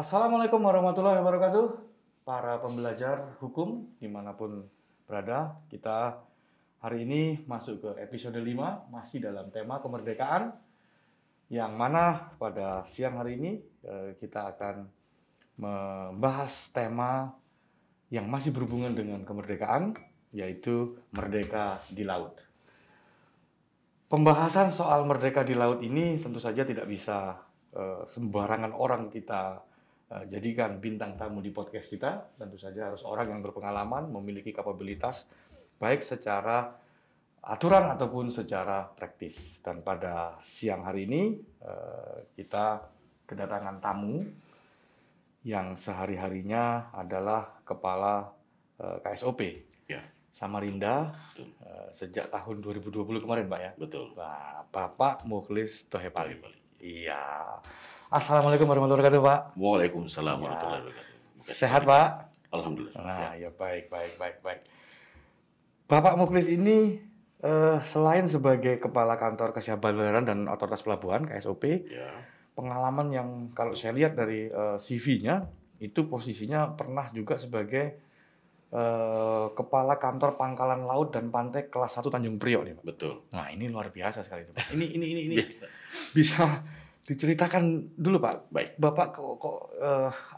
Assalamualaikum warahmatullahi wabarakatuh. Para pembelajar hukum dimanapun berada, kita hari ini masuk ke episode 5, masih dalam tema kemerdekaan, yang mana pada siang hari ini kita akan membahas tema yang masih berhubungan dengan kemerdekaan, yaitu merdeka di laut. Pembahasan soal merdeka di laut ini tentu saja tidak bisa sembarangan orang kita jadikan bintang tamu di podcast kita. Tentu saja harus orang yang berpengalaman, memiliki kapabilitas baik secara aturan ataupun secara praktis. Dan pada siang hari ini kita kedatangan tamu yang sehari-harinya adalah kepala KSOP Samarinda sejak tahun 2020 kemarin, Pak ya. Betul. Nah, Bapak Mukhlis Tohepali. Iya. Assalamualaikum warahmatullahi wabarakatuh, Pak. Waalaikumsalam warahmatullahi wabarakatuh. Sehat, Pak? Alhamdulillah. Nah, ya baik. Bapak Mukhlis ini selain sebagai Kepala Kantor Kesia Bandara dan Otoritas Pelabuhan (KSOP), pengalaman yang kalau saya lihat dari CV-nya itu posisinya pernah juga sebagai Kepala Kantor Pangkalan Laut dan Pantai kelas 1 Tanjung Priok nih, Pak. Betul. Nah, ini luar biasa sekali, Pak. Ini Biasa. bisa diceritakan dulu, Pak. Baik. Bapak kok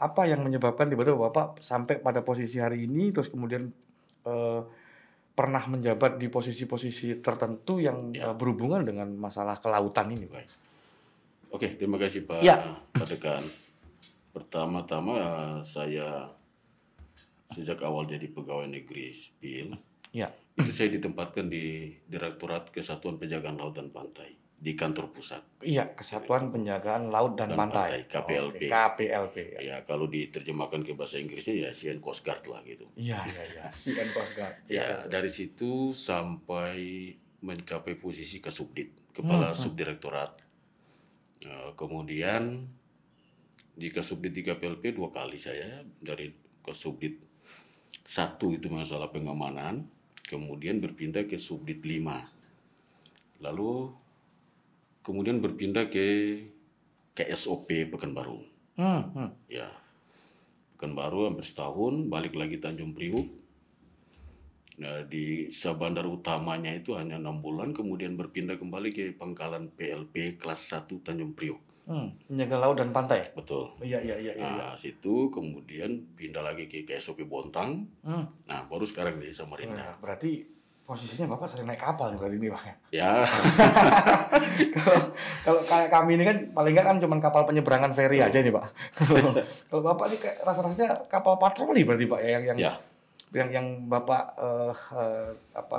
apa yang menyebabkan tiba-tiba Bapak sampai pada posisi hari ini, terus kemudian pernah menjabat di posisi-posisi tertentu yang berhubungan dengan masalah kelautan ini, Pak. Oke, terima kasih Pak Padekan. Pertama-tama saya sejak awal jadi pegawai negeri sipil, itu saya ditempatkan di Direktorat Kesatuan Penjagaan Laut dan Pantai di kantor pusat. Iya, Kesatuan Penjagaan Laut dan Pantai. KPLP. KPLP. Ya, kalau diterjemahkan ke bahasa Inggrisnya ya CN Coast Guard lah gitu. Iya. CN Coast Guard. Ya, dari situ sampai mencapai posisi Kasubdit, Kepala Subdirektorat. Kemudian di Kasubdit di KPLP 2 kali saya, dari Kasubdit 1 itu masalah pengamanan, kemudian berpindah ke Subdit 5. Lalu kemudian berpindah ke KSOP Pekanbaru. Ya, Pekanbaru hampir setahun, balik lagi Tanjung Priok. Nah, di Sabandar utamanya itu hanya 6 bulan, kemudian berpindah kembali ke Pangkalan PLP kelas 1 Tanjung Priok. Penjaga laut dan pantai. Betul. Iya. Nah, situ kemudian pindah lagi ke KSOP Bontang. Nah, baru sekarang di Samarinda. Berarti posisinya Bapak sering naik kapal nih berarti ini, Pak. Ya. Kalau kayak kami ini kan paling nggak kan cuma kapal penyeberangan feri aja nih, Pak. Kalau Bapak ini kayak rasa-rasanya kapal patroli berarti, Pak, yang Bapak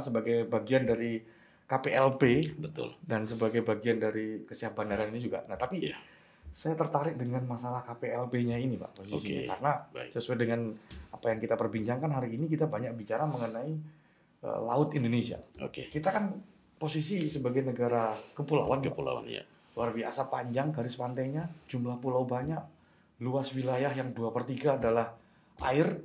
sebagai bagian dari KPLP. Betul. Dan sebagai bagian dari Kesia Bandara ini juga. Nah, tapi saya tertarik dengan masalah KPLP-nya ini, Pak, posisinya. Karena sesuai dengan apa yang kita perbincangkan hari ini, kita banyak bicara mengenai Laut Indonesia. Kita kan posisi sebagai negara kepulauan, ya. Luar biasa panjang garis pantainya, jumlah pulau banyak, luas wilayah yang 2/3 adalah air.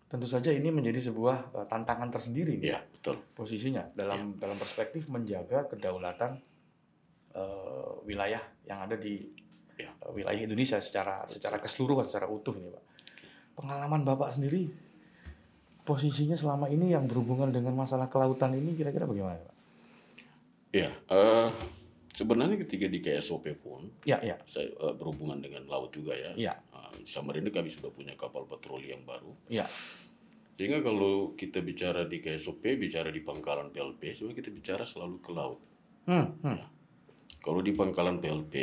Tentu saja ini menjadi sebuah tantangan tersendiri, ya, betul. Posisinya dalam perspektif menjaga kedaulatan wilayah yang ada di wilayah Indonesia secara keseluruhan, secara utuh ini, Pak. Pengalaman Bapak sendiri, posisinya selama ini yang berhubungan dengan masalah kelautan ini kira-kira bagaimana, Pak? Ya, sebenarnya ketika di KSOP pun, saya berhubungan dengan laut juga ya. Samarinda kami sudah punya kapal patroli yang baru. Sehingga kalau kita bicara di KSOP, bicara di Pangkalan PLP, sebenarnya kita bicara selalu ke laut. Kalau di Pangkalan PLP,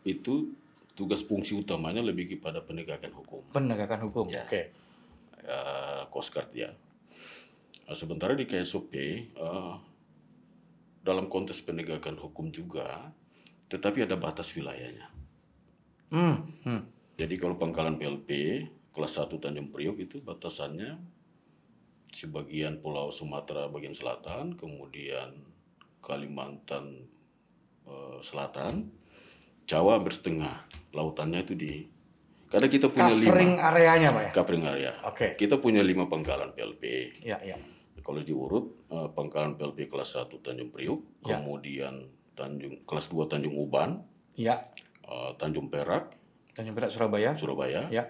itu tugas fungsi utamanya lebih kepada penegakan hukum. Penegakan hukum, Coast Guard ya. Sementara di KSOP, dalam konteks penegakan hukum juga, tetapi ada batas wilayahnya. Jadi kalau Pangkalan PLP kelas 1 Tanjung Priok itu batasannya sebagian Pulau Sumatera bagian selatan, kemudian Kalimantan Selatan, Jawa hampir setengah. Lautannya itu karena kita punya covering areanya, Pak ya? Covering area. Kita punya 5 pangkalan PLP. Kalau diurut, Pangkalan PLP kelas 1 Tanjung Priok, kemudian kelas 2 Tanjung Uban, Tanjung Perak, Tanjung Perak Surabaya, Surabaya, ya,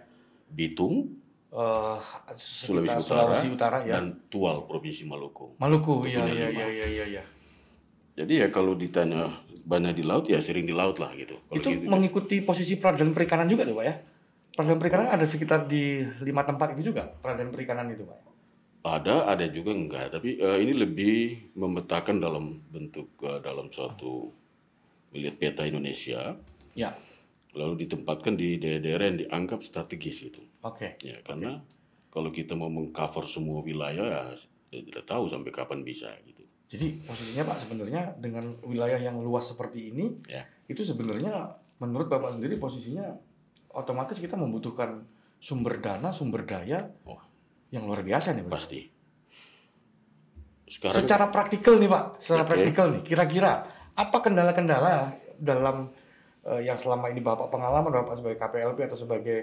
Bitung, sekitar Sulawesi Utara, Sulawesi Utara, ya. dan Tual Provinsi Maluku. Maluku, Itu iya, punya iya, 5. iya, iya, iya. Jadi ya kalau ditanya banyak di laut ya sering di laut lah gitu. Kalau Itu gitu, mengikuti posisi peradilan perikanan juga tuh Pak ya? Peradilan perikanan ada sekitar di 5 tempat itu juga, peradilan perikanan itu Pak. ada juga enggak. Tapi ini lebih memetakan dalam bentuk dalam suatu melihat peta Indonesia, Ya, lalu ditempatkan di daerah-daerah yang dianggap strategis gitu. oke. Ya, karena kalau kita mau mengcover semua wilayah, ya tidak tahu sampai kapan bisa gitu. Jadi posisinya Pak sebenarnya dengan wilayah yang luas seperti ini, Ya. itu sebenarnya menurut Bapak sendiri posisinya otomatis kita membutuhkan sumber dana, sumber daya Wah, yang luar biasa nih Pak. pasti. Sekarang Secara praktikal nih Pak, secara Oke. praktikal nih, kira-kira apa kendala-kendala dalam yang selama ini Bapak pengalaman Bapak sebagai KPLP atau sebagai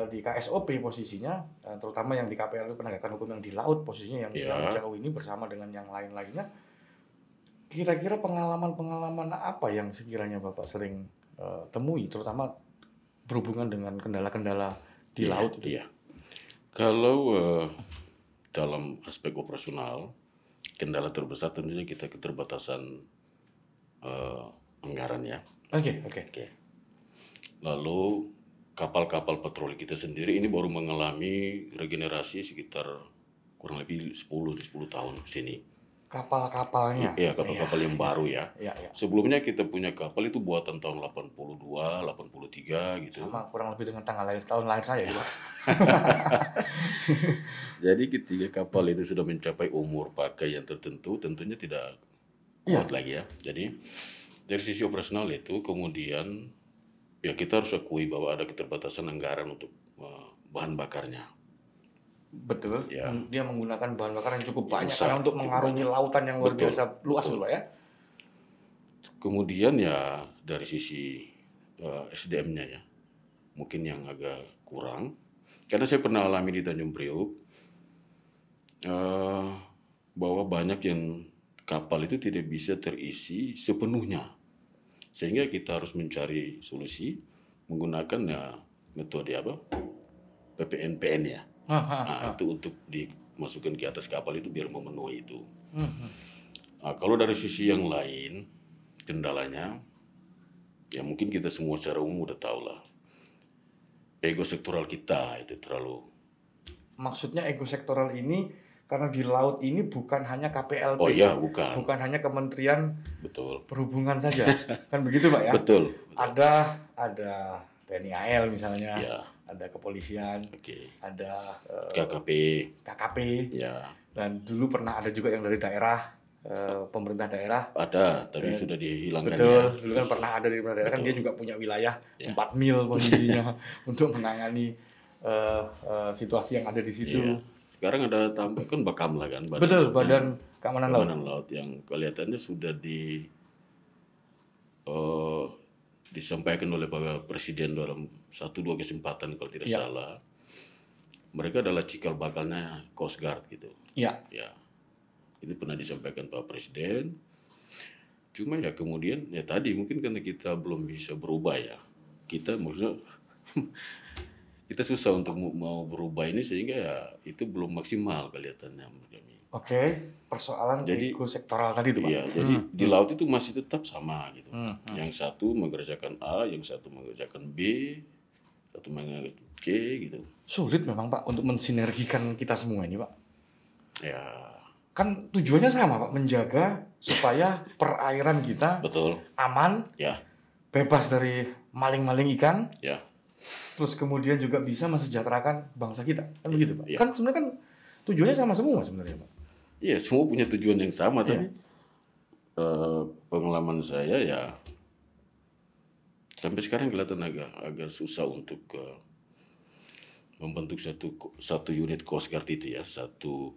di KSOP posisinya, terutama yang di KPLP penegakan hukum yang di laut posisinya yang Ya. jauh ini bersama dengan yang lain-lainnya, kira-kira pengalaman-pengalaman apa yang sekiranya Bapak sering temui, terutama berhubungan dengan kendala-kendala di Iya, laut itu? iya. Kalau dalam aspek operasional, kendala terbesar tentunya kita keterbatasan anggaran ya. Oke, oke. Oke. Lalu kapal-kapal patroli kita sendiri ini baru mengalami regenerasi sekitar kurang lebih 10 tahun sini. Kapal-kapalnya. Iya, kapal-kapal yang baru ya. Iya, iya. Sebelumnya kita punya kapal itu buatan tahun 82, 83 gitu. Sama kurang lebih dengan tanggal lahir tahun lahir saya gitu Pak. Jadi ketika kapal itu sudah mencapai umur pakai yang tertentu, tentunya tidak Iya. kuat lagi ya. Jadi dari sisi operasional itu kemudian ya kita harus akui bahwa ada keterbatasan anggaran untuk bahan bakarnya. Betul, Ya. dia menggunakan bahan bakar yang cukup banyak Besar, karena untuk cukup mengarungi banyak. lautan yang luar Betul, biasa luas betul. loh Pak ya. Kemudian ya dari sisi SDM-nya ya, mungkin yang agak kurang. Karena saya pernah alami di Tanjung Priok bahwa banyak yang kapal itu tidak bisa terisi sepenuhnya. Sehingga kita harus mencari solusi menggunakan ya metode apa? PPNPN ya. Nah, itu untuk dimasukkan ke atas kapal itu biar memenuhi itu. Nah, kalau dari sisi yang lain, kendalanya, ya mungkin kita semua secara umum udah tahu lah. Ego sektoral kita itu terlalu. Maksudnya ego sektoral ini karena di laut ini bukan hanya KPLP, Oh iya, bukan. bukan hanya Kementerian Betul. Perhubungan saja, kan begitu Pak ya? Betul. Ada TNI AL misalnya, Ya, ada kepolisian, oke. ada KKP, KKP, ya dan dulu pernah ada juga yang dari daerah, pemerintah daerah. ada, tapi sudah dihilangkan Betul, ya. dulu kan pernah ada di daerah kan Betul. dia juga punya wilayah Ya. 4 mil posisinya untuk menangani situasi yang ada di situ. Iya. Sekarang ada tambah kan Bakamla kan, Betul, Badan Keamanan Laut. Keamanan Laut yang kelihatannya sudah disampaikan oleh Bapak Presiden dalam 1-2 kesempatan kalau tidak Iya. salah. Mereka adalah cikal bakalnya Coast Guard gitu. Iya, Ya, itu pernah disampaikan Pak Presiden. Cuma ya kemudian ya tadi mungkin karena kita belum bisa berubah ya. Kita maksudnya kita susah untuk mau berubah ini sehingga ya itu belum maksimal kelihatannya menurut kami. oke. Persoalan Jadi- ego sektoral tadi itu Pak. Iya, jadi di laut itu masih tetap sama gitu. Hmm. Yang satu mengerjakan A, yang satu mengerjakan B, satu mengerjakan C gitu. Sulit memang Pak untuk mensinergikan kita semua ini Pak. Ya, Kan tujuannya sama Pak, menjaga supaya perairan kita betul. aman, Ya, bebas dari maling-maling ikan, ya. terus kemudian juga bisa mensejahterakan bangsa kita. Kan begitu Pak. Iya. Kan sebenarnya kan tujuannya sama semua sebenarnya Pak. Iya, semua punya tujuan yang sama, Iya. tapi pengalaman saya ya sampai sekarang kelihatan agak susah untuk membentuk satu unit Coast Guard itu ya, satu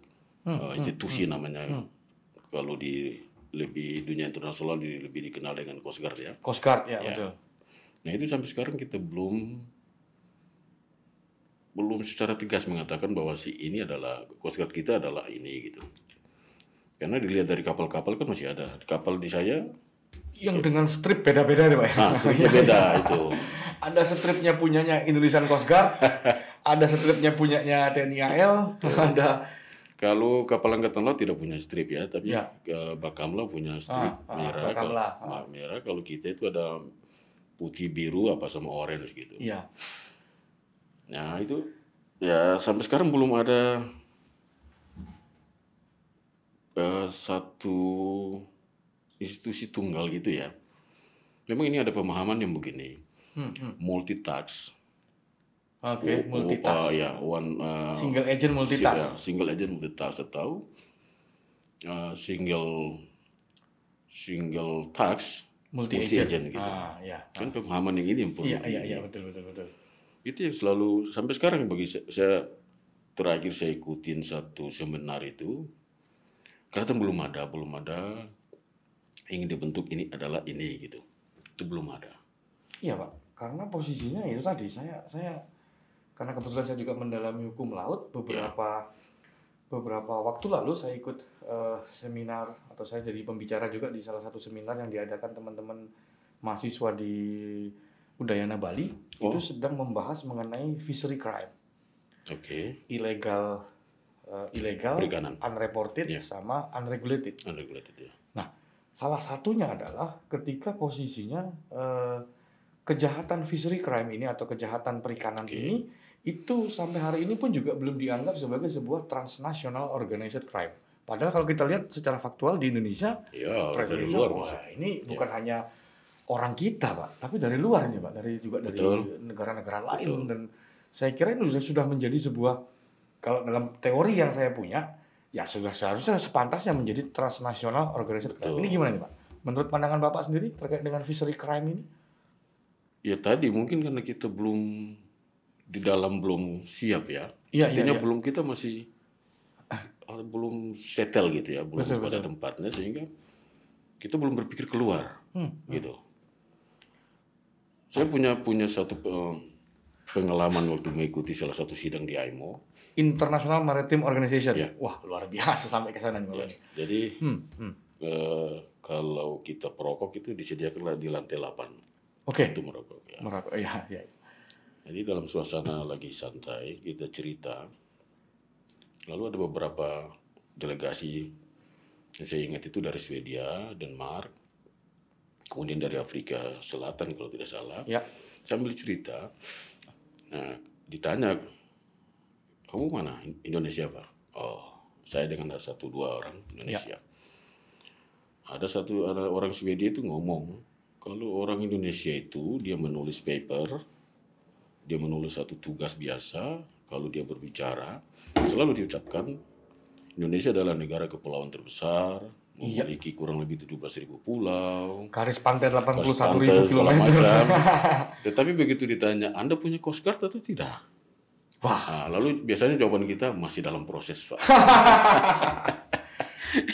institusi namanya. Kalau di lebih dunia internasional lebih dikenal dengan Coast Guard ya. Coast Guard ya, Ya. betul. Nah itu sampai sekarang kita belum secara tegas mengatakan bahwa si ini adalah Coast Guard kita adalah ini gitu. Karena dilihat dari kapal-kapal kan masih ada. Kapal di saya Yang dengan strip beda-beda itu Pak ya? Nah, stripnya beda itu. Ada stripnya punyanya Indonesian Coast Guard, ada stripnya punyanya TNI AL, ada Kalau kapal angkatan laut tidak punya strip ya, tapi ya Bakamla punya strip merah. Bakamla. Merah, kalau kita itu ada putih biru apa sama orange gitu. Iya. Nah itu ya sampai sekarang belum ada satu institusi tunggal gitu ya. Memang ini ada pemahaman yang begini, multitask. Oke, multitask. Ya, Single agent multitask. Single agent multitask atau single task multi agent gitu. Ya. Kan pemahaman yang ini yang perlu. Iya, betul. Itu yang selalu sampai sekarang bagi saya terakhir saya ikutin satu seminar itu, kelihatan belum ada ingin dibentuk ini adalah ini gitu. Itu belum ada. Iya Pak, karena posisinya itu tadi saya karena kebetulan saya juga mendalami hukum laut beberapa waktu lalu saya ikut seminar atau saya jadi pembicara juga di salah satu seminar yang diadakan teman-teman mahasiswa di Udayana Bali. Itu sedang membahas mengenai fishery crime. Oke. Ilegal, perikanan, unreported sama unregulated. Ya. Nah, salah satunya adalah ketika posisinya kejahatan fishery crime ini atau kejahatan perikanan ini itu sampai hari ini pun juga belum dianggap sebagai sebuah transnational organized crime. Padahal kalau kita lihat secara faktual di Indonesia, dari luar, ini bukan hanya orang kita Pak, tapi dari luar nih Pak, dari negara-negara lain. Dan saya kira ini sudah menjadi sebuah, kalau dalam teori yang saya punya, ya sudah seharusnya sepantasnya menjadi transnational organized crime. Ini gimana nih Pak? Menurut pandangan Bapak sendiri terkait dengan fishery crime ini? Ya tadi mungkin karena kita belum di dalam belum siap ya. Artinya belum kita masih belum settle gitu ya, belum pada tempatnya sehingga kita belum berpikir keluar gitu. Saya punya satu pengalaman waktu mengikuti salah satu sidang di IMO. International Maritime Organization. Wah, luar biasa sampai ke sana nih. Jadi kalau kita perokok itu disediakan di lantai 8. Untuk merokok. Merokok, ya. Jadi dalam suasana lagi santai kita cerita. Lalu ada beberapa delegasi yang saya ingat itu dari Swedia, Denmark, kemudian dari Afrika Selatan kalau tidak salah. Sambil cerita, nah ditanya, kamu mana? Indonesia Pak? Oh, saya dengan 1-2 orang Indonesia. Ada orang Swedia itu ngomong, kalau orang Indonesia itu dia menulis paper, dia menulis satu tugas biasa, kalau dia berbicara selalu diucapkan Indonesia adalah negara kepulauan terbesar, memiliki kurang lebih 17.000 pulau, garis pantai 81.000 kilometer. Tetapi begitu ditanya, Anda punya Coast Guard atau tidak? Wah, lalu biasanya jawaban kita masih dalam proses, Pak.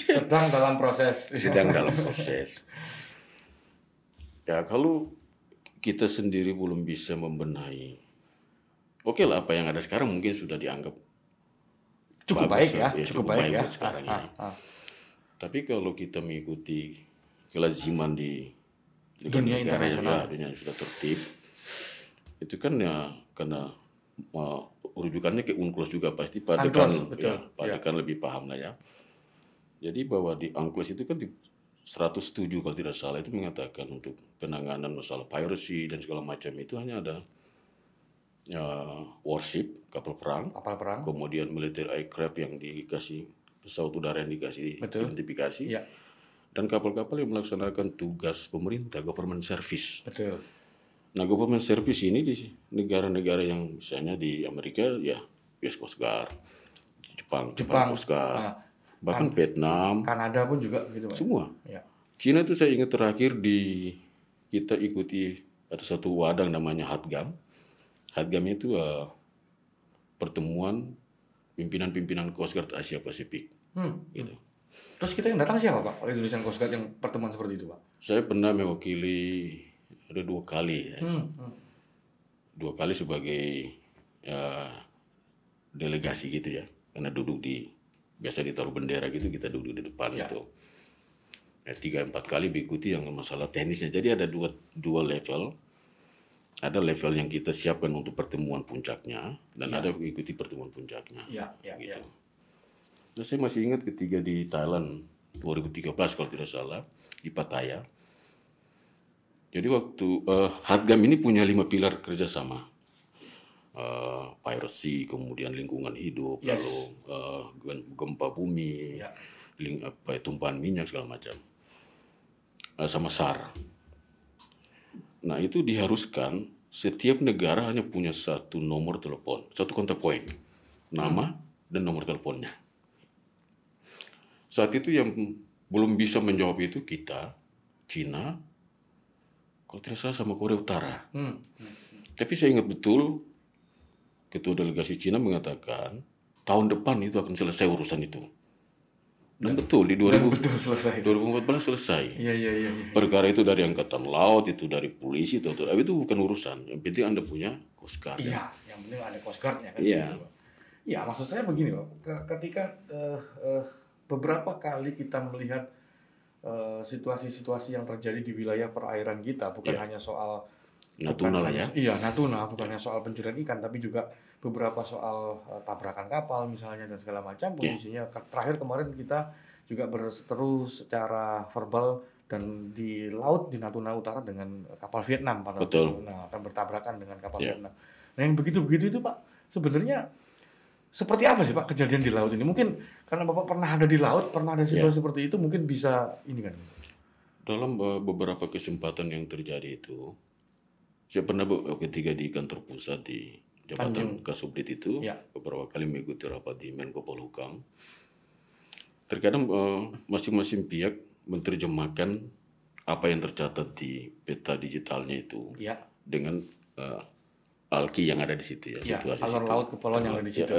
Sedang dalam proses. Ya, kalau kita sendiri belum bisa membenahi, oke lah apa yang ada sekarang mungkin sudah dianggap cukup baik ya, cukup baik buat sekarang ini. Tapi kalau kita mengikuti kelaziman di dunia internasional, dunia yang sudah tertib, itu kan ya karena rujukannya ke UNCLOS juga pasti Pak Dekan lebih paham lah ya. Jadi bahwa di UNCLOS itu kan di 107 kalau tidak salah itu mengatakan untuk penanganan masalah piracy dan segala macam itu hanya ada warship, kapal perang, kemudian military aircraft yang dikasih pesawat udara yang dikasih identifikasi, dan kapal-kapal yang melaksanakan tugas pemerintah, government service. Nah, government service ini di negara-negara yang misalnya di Amerika ya US Coast Guard, Jepang Coast Guard, bahkan Vietnam, Kanada pun juga gitu Pak. Semua. Cina itu saya ingat terakhir kita ikuti ada satu wadang namanya HATGAM. HATGAM itu pertemuan pimpinan-pimpinan Coast Guard Asia Pasifik. Gitu. Terus kita yang datang siapa Pak? Oleh Indonesian Coast Guard yang pertemuan seperti itu Pak? Saya pernah mewakili ada 2 kali ya. 2 kali sebagai delegasi gitu ya. Karena duduk biasa ditaruh bendera gitu, kita duduk di depan itu. 3-4 kali mengikuti yang masalah teknisnya. Jadi ada dua level. Ada level yang kita siapkan untuk pertemuan puncaknya dan ada mengikuti pertemuan puncaknya. Gitu. Nah, saya masih ingat ketika di Thailand 2013 kalau tidak salah di Pattaya. Jadi waktu Hatgam ini punya 5 pilar kerjasama. Piracy, kemudian lingkungan hidup, lalu gempa bumi, tumpahan minyak segala macam. Sama SAR. Nah, itu diharuskan setiap negara hanya punya satu nomor telepon, satu kontak point, nama dan nomor teleponnya. Saat itu yang belum bisa menjawab itu kita, Cina, kalau tidak salah sama Korea Utara. Tapi saya ingat betul, ketua delegasi Cina mengatakan tahun depan itu akan selesai urusan itu. Dan betul di 2014 selesai. Iya. Perkara itu dari angkatan laut, itu dari polisi, itu bukan urusan. Yang penting Anda punya Coast Guard. Iya, yang penting ada Coast Guard-nya kan. Iya. Iya, maksud saya begini Pak. Ketika beberapa kali kita melihat situasi-situasi yang terjadi di wilayah perairan kita, bukan hanya soal Natuna lah ya. Iya, Natuna, bukannya soal pencurian ikan, tapi juga beberapa soal tabrakan kapal misalnya dan segala macam. Posisinya terakhir kemarin kita juga berseteru secara verbal dan di laut di Natuna Utara dengan kapal Vietnam pada waktu itu. Nah, akan bertabrakan dengan kapal Vietnam. Nah, yang begitu-begitu itu Pak, sebenarnya seperti apa sih Pak kejadian di laut ini? Mungkin karena Bapak pernah ada di laut, pernah ada situasi seperti itu, mungkin bisa ini kan. Dalam beberapa kesempatan yang terjadi itu, saya pernah ketika di kantor pusat di Jabatan Kasubdit itu, beberapa kali mengikuti rapat di Menko Polhukam. Terkadang masing-masing pihak menerjemahkan apa yang tercatat di peta digitalnya itu dengan alki yang ada di situ ya. Alur laut kepulauan yang ada di situ.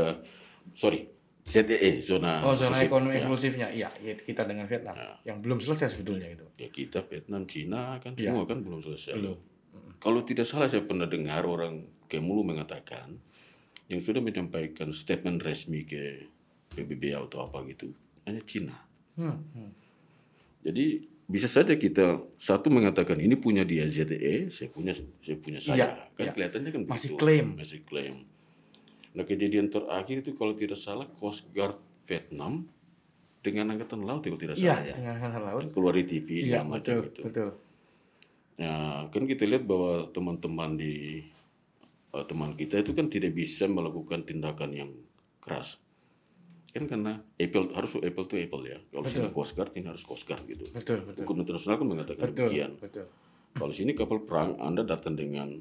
ZEE, zona ekonomi eksklusifnya, kita dengan Vietnam, yang belum selesai sebetulnya itu. Ya kita, Vietnam, Cina kan semua kan belum selesai. Kalau tidak salah saya pernah dengar orang Kemulu mengatakan yang sudah menyampaikan statement resmi ke PBB atau apa gitu hanya Cina. Jadi bisa saja kita satu mengatakan ini punya dia ZEE, saya punya saya. Kelihatannya kan masih begitu. Masih klaim. Nah, kejadian terakhir itu kalau tidak salah Coast Guard Vietnam dengan angkatan laut kalau tidak salah ya. Dengan angkatan laut. Keluar di TV segala macam itu. Betul. Ya, kan kita lihat bahwa teman-teman teman kita itu kan tidak bisa melakukan tindakan yang keras. Kan karena harus apple to apple ya. Kalau sini Coast Guard, ini harus Coast Guard gitu. Betul. Hukum internasional kan mengatakan demikian. Kalau sini kapal perang, Anda datang dengan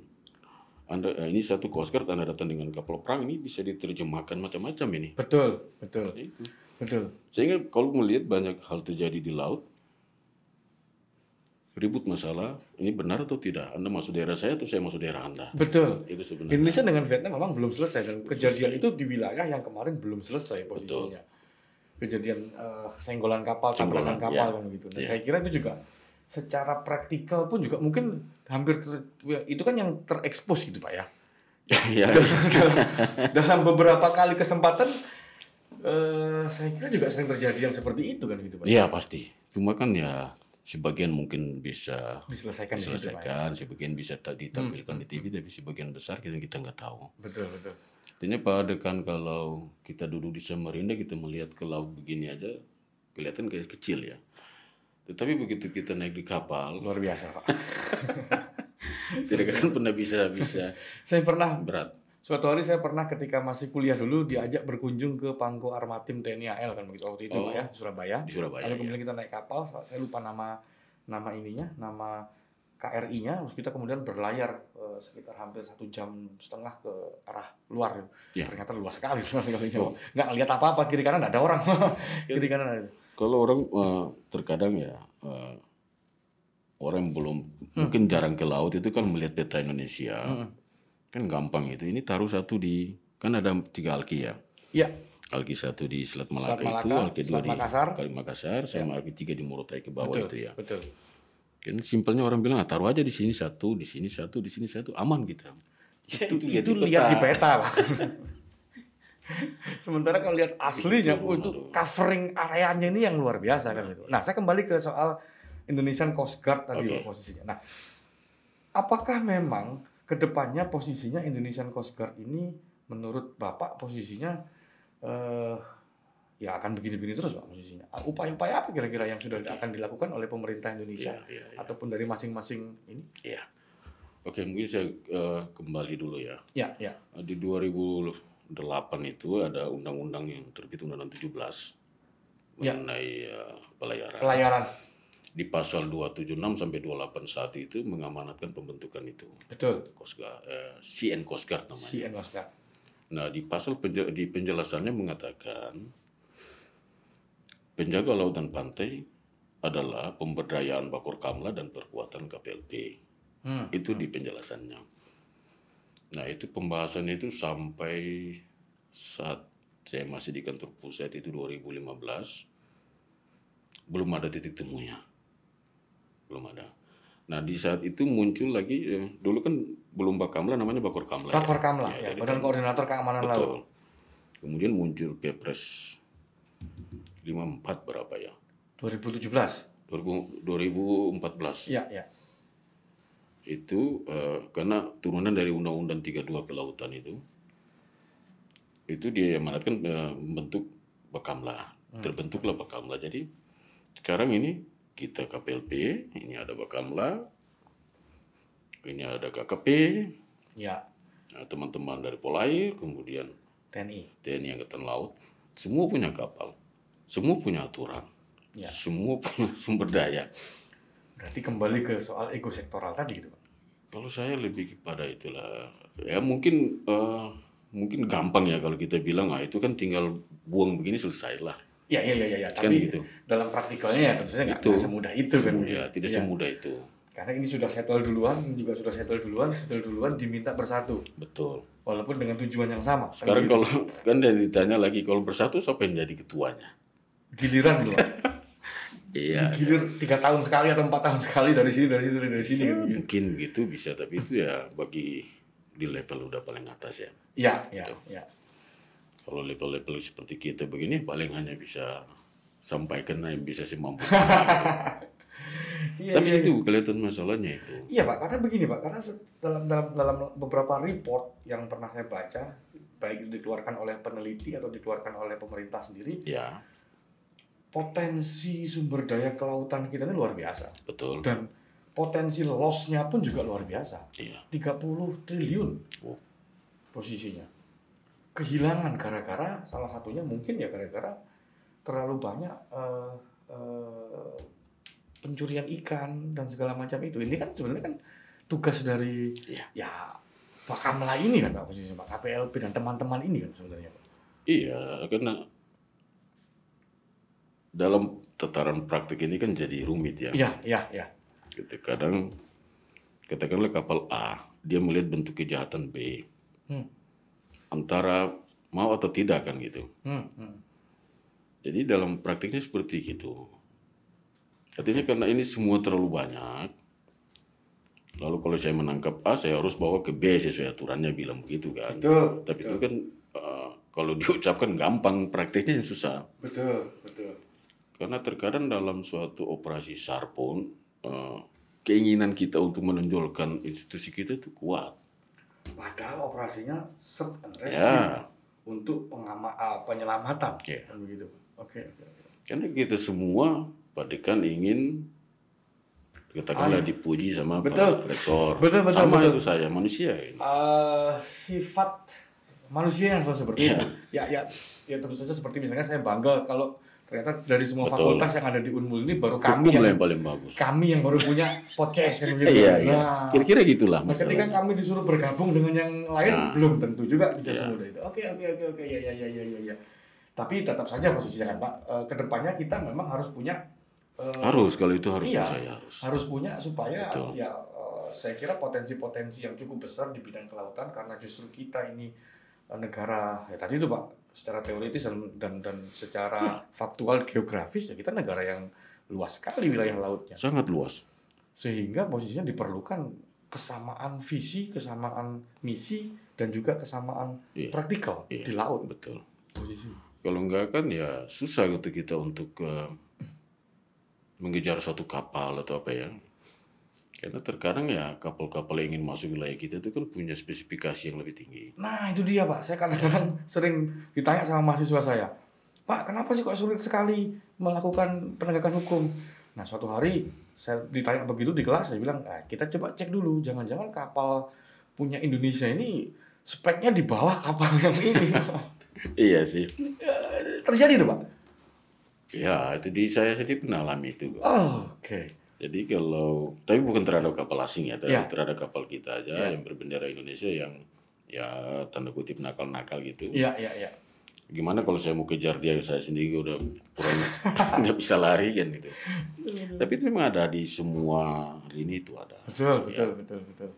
ini satu Coast Guard, Anda datang dengan kapal perang, ini bisa diterjemahkan macam-macam ini. Betul. Itu. Betul. Sehingga kalau melihat banyak hal terjadi di laut, ribut masalah, ini benar atau tidak? Anda masuk daerah saya atau saya masuk daerah Anda? Betul. Itu sebenarnya. Indonesia dengan Vietnam memang belum selesai dan kejadian itu di wilayah yang kemarin belum selesai posisinya. Kejadian senggolan kapal, tabrakan kapal kan gitu. Nah, saya kira itu juga secara praktikal pun juga mungkin hampir itu kan yang terekspos gitu Pak ya. Dalam beberapa kali kesempatan saya kira juga sering terjadi yang seperti itu kan gitu Pak. Iya pasti. Cuma kan ya sebagian mungkin bisa diselesaikan, sebagian bisa ditampilkan di TV, tapi sebagian besar kita nggak tahu. Betul. Artinya Pak Dekan, kalau kita duduk di Samarinda, kita melihat ke laut begini aja, kelihatan kayak kecil ya. Tetapi begitu kita naik di kapal, luar biasa Pak. Tidak akan pernah bisa. Saya pernah berat. Suatu hari saya pernah ketika masih kuliah dulu diajak berkunjung ke Pangko Armatim TNI AL kan begitu waktu itu Pak ya, di Surabaya. Lalu kemudian kita naik kapal, saya lupa nama KRI-nya, terus kita kemudian berlayar sekitar hampir 1,5 jam ke arah luar. Ternyata luas sekali sekalinya. Nggak lihat apa-apa, kiri kanan nggak ada orang. Kiri kanan ada. Kalau orang terkadang ya orang belum mungkin jarang ke laut itu kan melihat peta Indonesia. Kan gampang itu. Ini taruh satu kan ada 3 alki ya. Iya. Alki 1 di Selat Malaka itu, alki 2 di Makassar, sama alki 3 di Morotai ke bawah itu ya. Betul. Kan simpelnya orang bilang taruh aja di sini 1, di sini 1, di sini 1, aman gitu. Itu lihat di peta Pak. Sementara kalau lihat aslinya, turun, itu aduh. covering areanya ini yang luar biasa kan itu. Nah, saya kembali ke soal Indonesian Coast Guard tadi Oke. Pak, posisinya. Nah, apakah memang kedepannya posisinya Indonesian Coast Guard ini menurut Bapak posisinya eh, ya akan begini-begini terus Pak posisinya? Upaya-upaya apa kira-kira yang sudah Oke. akan dilakukan oleh pemerintah Indonesia Iya. ataupun dari masing-masing ini? Iya. Oke, mungkin saya kembali dulu ya. Ya, ya. Di 2008 itu ada undang-undang yang terbit, Undang-Undang 17 Ya. mengenai pelayaran. Pelayaran. Di pasal 276 sampai 281 itu mengamanatkan pembentukan itu. Betul. CN Coast Guard namanya. CN Coast Guard. Nah, di penjelasannya mengatakan penjaga laut dan pantai adalah pemberdayaan Bakor Kamla dan perkuatan KPLP. Itu di penjelasannya. Nah, itu pembahasan itu sampai saat saya masih di kantor pusat itu 2015 belum ada titik temunya. Belum ada. Nah, di saat itu muncul lagi dulu kan belum Bakamla, namanya Bakor Kamla. Bakor Kamla ya, dari Badan Koordinator Keamanan Laut. Betul. Kemudian muncul Kepres 54 berapa ya? 2017. 2014. Ya. Itu karena turunan dari Undang-Undang 32 Kelautan itu dia amanatkan bentuk Bakamla. Terbentuklah Bakamla. Jadi sekarang ini kita KPLP, ini ada Bakamla, ini ada KKP, Ya. nah, teman-teman dari Polair, kemudian TNI Angkatan Laut, semua punya kapal, semua punya aturan, semua punya sumber daya. Berarti kembali ke soal ego sektoral tadi gitu Pak? Kalau saya lebih kepada itulah, ya mungkin gampang ya kalau kita bilang, itu kan tinggal buang begini selesai lah. Ya. Kan Tapi gitu. dalam praktikalnya ya tentu saja nggak semudah itu kan. Ya, tidak semudah itu. Karena ini sudah settle duluan, ini juga sudah settle duluan, diminta bersatu. Betul. Walaupun dengan tujuan yang sama. Sekarang kalau kan ditanya lagi, kalau bersatu siapa yang jadi ketuanya? Giliran loh. Iya. Digilir 3 tahun sekali atau 4 tahun sekali dari sini. Gitu. Mungkin begitu bisa, tapi itu ya bagi di level udah paling atas ya. Iya. Kalau level-level seperti kita begini paling hanya bisa sampaikan yang bisa semampu. Tapi itu kelihatan masalahnya itu. Iya Pak, karena begini Pak, karena dalam beberapa report yang pernah saya baca, baik itu dikeluarkan oleh peneliti atau dikeluarkan oleh pemerintah sendiri, ya, potensi sumber daya kelautan kita ini luar biasa. Betul. Dan potensi loss-nya pun juga luar biasa. Iya. 30 triliun posisinya. Kehilangan gara-gara salah satunya mungkin ya gara-gara terlalu banyak pencurian ikan dan segala macam itu. Ini kan sebenarnya kan tugas dari ya Bakamla ini kan Pak, posisinya Pak, KPLP dan teman-teman ini kan sebenarnya Pak. Iya, karena dalam tataran praktik ini kan jadi rumit ya. Iya. Kadang katakanlah kapal A, dia melihat bentuk kejahatan B. Antara mau atau tidak kan gitu. Jadi dalam praktiknya seperti itu. Artinya karena ini semua terlalu banyak, lalu kalau saya menangkap A, saya harus bawa ke B sesuai aturannya bilang begitu kan. Betul. Tapi itu kan kalau diucapkan gampang, praktiknya yang susah. Betul. Karena terkadang dalam suatu operasi SAR pun keinginan kita untuk menonjolkan institusi kita itu kuat. Padahal operasinya search and rescue untuk penyelamatan, kan begitu. Oke. Karena kita semua padekan ingin katakanlah dipuji sama Pak Rektor. Betul. Sama itu saya manusia. Sifat manusia yang selalu seperti itu. Ya tentu saja seperti misalnya saya bangga kalau ternyata dari semua fakultas yang ada di Unmul ini baru kami yang paling bagus. Kami yang baru punya podcast kan begitu. Iya. Kira-kira gitulah. Nah, ketika kami disuruh bergabung dengan yang lain belum tentu juga bisa semudah itu. Oke. Ya. Tapi tetap saja posisinya kan Pak. Kedepannya kita memang harus punya kalau itu harus harus punya supaya saya kira potensi-potensi yang cukup besar di bidang kelautan karena justru kita ini negara ya tadi itu Pak, secara teoritis dan secara faktual geografis ya kita negara yang luas sekali wilayah lautnya. Sangat luas. Sehingga posisinya diperlukan kesamaan visi, kesamaan misi dan juga kesamaan praktikal di laut. Betul. posisi. Kalau enggak kan ya susah gitu kita untuk mengejar suatu kapal atau apa ya. Karena terkadang ya kapal-kapal yang ingin masuk wilayah kita itu kan punya spesifikasi yang lebih tinggi. Nah, itu dia, Pak. Saya kadang-kadang sering ditanya sama mahasiswa saya, Pak, kenapa sih kok sulit sekali melakukan penegakan hukum? Nah, suatu hari saya ditanya begitu di kelas, saya bilang, kita coba cek dulu, jangan-jangan kapal punya Indonesia ini speknya di bawah kapal yang ini. Iya sih. Terjadi tuh, Pak? Ya, itu saya sendiri pernah alami itu. Oh, oke. Jadi tapi bukan terhadap kapal asing ya, Ya. terhadap kapal kita aja Ya. yang berbendera Indonesia yang ya tanda kutip nakal-nakal gitu. Iya, iya, iya. Gimana kalau saya mau kejar dia, saya sendiri udah kurang nggak bisa lari kan gitu. Tapi itu memang ada di semua lini itu ada. Betul, betul, Ya. betul, betul.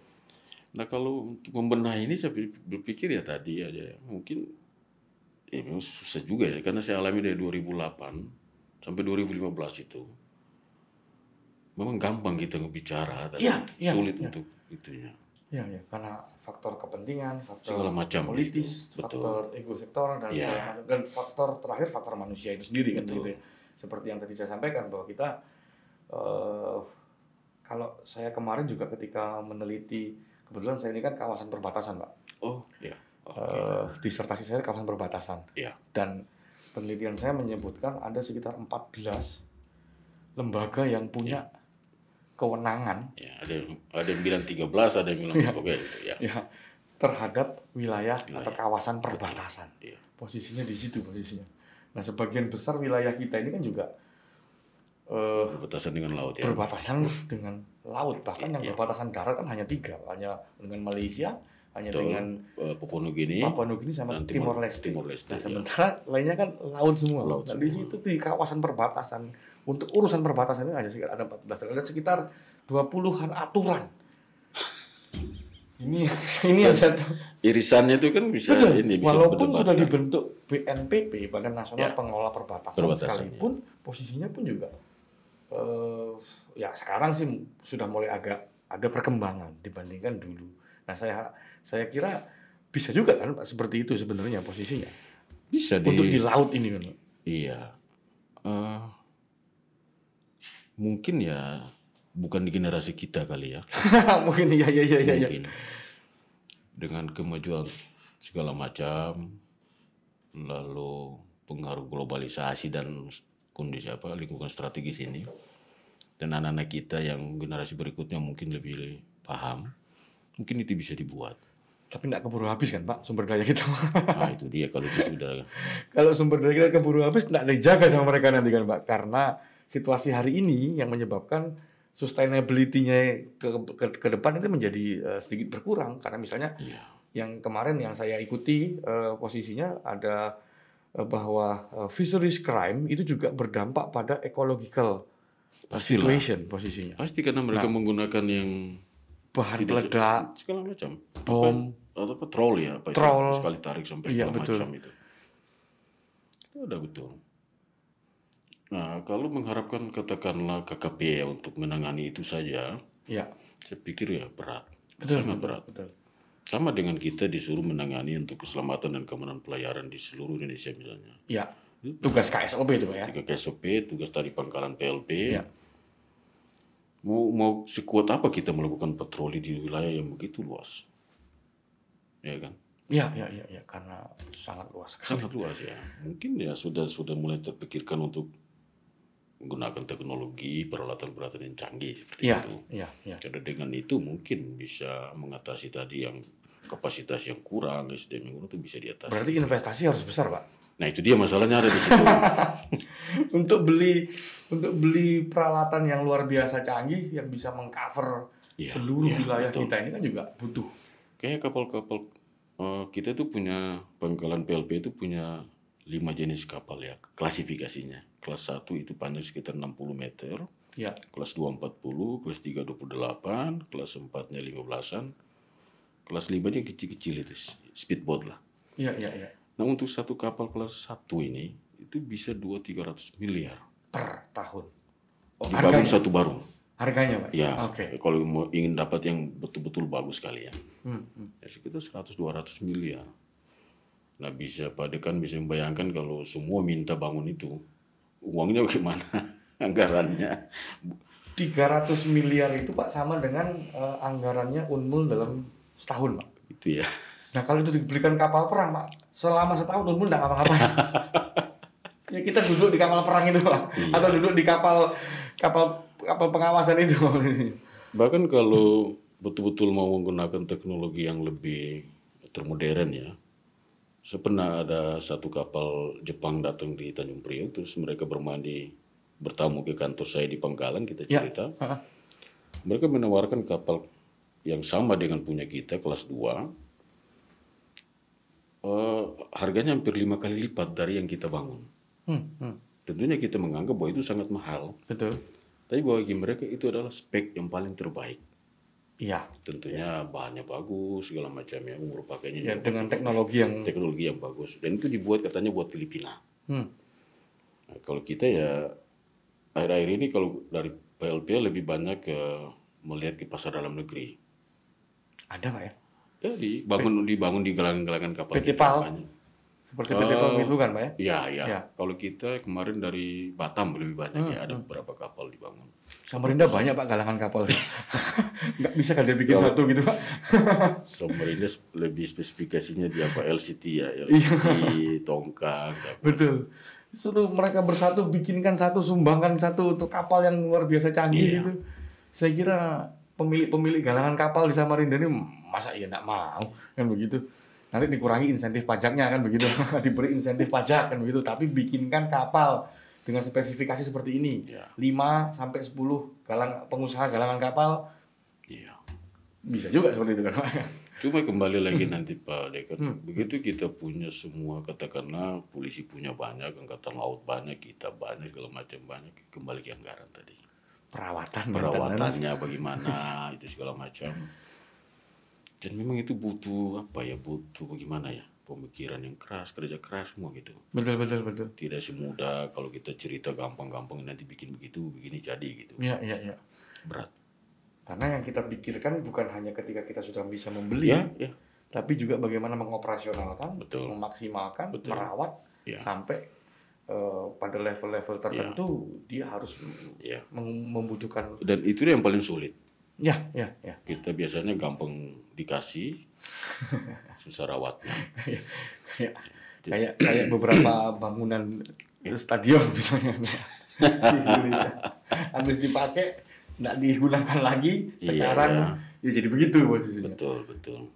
Nah kalau untuk membenahi ini saya berpikir ya tadi aja ya, mungkin ya memang susah juga ya karena saya alami dari 2008 sampai 2015 itu. Memang gampang kita ngebicara, tapi Iya, iya, sulit iya. untuk itunya. Iya, ya, karena faktor kepentingan, faktor Segala macam politis, gitu. Betul. faktor ego sektoral dan Iya. segala macam. Dan faktor terakhir faktor manusia itu sendiri kan Betul. gitu ya. Seperti yang tadi saya sampaikan bahwa kita kalau saya kemarin juga ketika meneliti, kebetulan saya ini kan kawasan perbatasan, Pak. Oh, ya. Disertasi saya kawasan perbatasan. Iya. Dan penelitian saya menyebutkan ada sekitar 14 lembaga yang punya kewenangan Ya, ada yang bilang 13, ada yang bilang Iya. oke gitu ya. ya terhadap wilayah atau Wilayah. kawasan perbatasan. Iya. Posisinya di situ posisinya. Nah, sebagian besar wilayah kita ini kan juga Berbatasan dengan laut ya. berbatasan dengan laut. Bahkan yang Iya. berbatasan darat kan hanya 3, hanya dengan Malaysia, hanya Betul. dengan Papua Nugini Papua Nugini sama dan Timor Leste. Timor Leste. Nah, ya. sementara lainnya kan laut semua. Laut Nah, di semua. situ di kawasan perbatasan, untuk urusan perbatasan ini ada 14, ada sekitar 20-an aturan. Ini yang saya tahu. Irisannya itu kan bisa Betul. ini bisa Walaupun berdebat, sudah kan. dibentuk BNPB, Badan Nasional Ya. Pengelola Perbatasan, Perbatasan, sekalipun posisinya pun juga ya sekarang sih sudah mulai agak ada perkembangan dibandingkan dulu. Nah, saya kira bisa juga kan Pak seperti itu sebenarnya posisinya Bisa untuk di laut ini kan. Iya. Mungkin ya bukan di generasi kita kali ya. Mungkin iya. Mungkin. Dengan kemajuan segala macam, lalu pengaruh globalisasi dan kondisi lingkungan strategis ini, dan anak-anak kita yang generasi berikutnya mungkin lebih paham, mungkin itu bisa dibuat. Tapi nggak keburu habis kan Pak sumber daya kita. Nah itu dia kalau itu sudah. Kalau sumber daya kita keburu habis nggak dijaga sama mereka nanti kan Pak. Karena situasi hari ini yang menyebabkan sustainability-nya ke depan itu menjadi sedikit berkurang. Karena misalnya Iya. yang kemarin yang saya ikuti posisinya ada bahwa fisheries crime itu juga berdampak pada ecological Pastilah. situation posisinya. Pasti karena mereka menggunakan yang Bahan tidak peledak, segala macam. bom, Atau troll ya, apa Troll. sekali tarik sampai Iya, segala betul. macam itu. Itu udah betul. Nah, kalau mengharapkan katakanlah KKP ya untuk menangani itu saja, ya saya pikir ya berat, betul, sangat berat. betul. Sama dengan kita disuruh menangani untuk keselamatan dan keamanan pelayaran di seluruh Indonesia misalnya. Ya, tugas KSOP itu Pak ya. Ketika KSOP, tugas dari pangkalan PLP, Ya. mau sekuat apa kita melakukan patroli di wilayah yang begitu luas, ya kan? Ya, karena sangat luas sekali. Sangat luas ya. Mungkin ya sudah mulai terpikirkan untuk menggunakan teknologi peralatan-peralatan yang canggih seperti Iya, itu. iya. Karena dengan itu mungkin bisa mengatasi tadi yang kapasitas yang kurang, SDM yang kurang itu bisa diatasi. Berarti investasi harus besar, Pak. Nah itu dia masalahnya ada di situ. Untuk beli peralatan yang luar biasa canggih yang bisa mengcover Iya, seluruh iya, wilayah betul. kita ini kan juga butuh. Kayak kapal-kapal kita tuh punya pangkalan PLP itu punya 5 jenis kapal ya klasifikasinya. Kelas 1 itu panjang sekitar 60 meter, Ya, kelas 2 40, kelas 3 28, kelas 4-nya 15-an, kelas 5-nya kecil-kecil itu speedboat lah. iya. Nah untuk satu kapal kelas 1 ini itu bisa 200-300 miliar Per tahun. Oh, di barung harganya? satu barung. Harganya, Pak? Ya, Oke. kalau ingin dapat yang betul-betul bagus sekali ya. Hmm. Ya sekitar 100-200 miliar. Nah bisa Pak Dekan bisa membayangkan kalau semua minta bangun itu, uangnya bagaimana? Anggarannya. 300 miliar itu Pak sama dengan anggarannya Unmul dalam setahun Pak. Itu ya. Nah kalau itu dibelikan kapal perang Pak, selama setahun Unmul nggak ngapa-ngapain. Ya kita duduk di kapal perang itu Pak, Iya. atau duduk di kapal pengawasan itu. Bahkan kalau betul-betul mau menggunakan teknologi yang lebih termodern ya. Saya pernah ada satu kapal Jepang datang di Tanjung Priok, terus mereka bertamu ke kantor saya di Pangkalan, kita Ya. cerita. Mereka menawarkan kapal yang sama dengan punya kita, kelas 2. Harganya hampir 5 kali lipat dari yang kita bangun. Tentunya kita menganggap bahwa itu sangat mahal. Betul. Tapi bagi mereka itu adalah spek yang paling terbaik. Iya. Tentunya bahannya bagus, segala macamnya, umur pakainya Ya, juga dengan bagus. teknologi yang bagus. Dan itu dibuat katanya buat Filipina. Nah, kalau kita ya akhir-akhir ini kalau dari PLP lebih banyak melihat ke pasar dalam negeri. Ada Pak ya? Ya dibangun di galangan-galangan kapal PT kita PAL. banyak. Seperti PT PAL itu kan Pak ya? Ya. Ya. Kalau kita kemarin dari Batam lebih banyak ya, ada beberapa kapal dibangun. Samarinda banyak Pak galangan kapal. Nggak bisa kan dia bikin satu gitu Pak? Samarinda lebih spesifikasinya di apa LCT ya, LCT, tongkang. Betul. Suruh mereka bersatu bikinkan satu, sumbangkan satu untuk kapal yang luar biasa canggih Iya. gitu. Saya kira pemilik galangan kapal di Samarinda ini masa iya nggak mau kan begitu. Nanti dikurangi insentif pajaknya kan begitu. Diberi insentif pajak kan begitu, tapi bikinkan kapal dengan spesifikasi seperti ini. Iya. 5 sampai 10 pengusaha galangan kapal Iya. bisa juga seperti itu kan. Cuma kembali lagi nanti Pak Dekan, begitu kita punya semua, katakanlah polisi punya banyak, angkatan laut banyak, kita banyak, segala macam banyak, kembali ke anggaran tadi. Perawatannya bagaimana, itu segala macam. Dan memang itu butuh bagaimana ya, pemikiran yang keras, kerja keras semua gitu. Betul. Tidak semudah kalau kita cerita gampang-gampang nanti bikin begitu, begini jadi gitu. Iya. Berat. Karena yang kita pikirkan bukan hanya ketika kita sudah bisa membeli, Ya. tapi juga bagaimana mengoperasionalkan, Betul. memaksimalkan, Betul. merawat Ya. sampai pada level-level tertentu dia harus Ya. membutuhkan. Dan itu yang paling sulit. Ya. Kita biasanya gampang dikasih, susah rawatnya. Kayak beberapa bangunan stadion misalnya di Indonesia, habis dipakai nggak digunakan lagi, sekarang ya jadi begitu posisinya. Betul.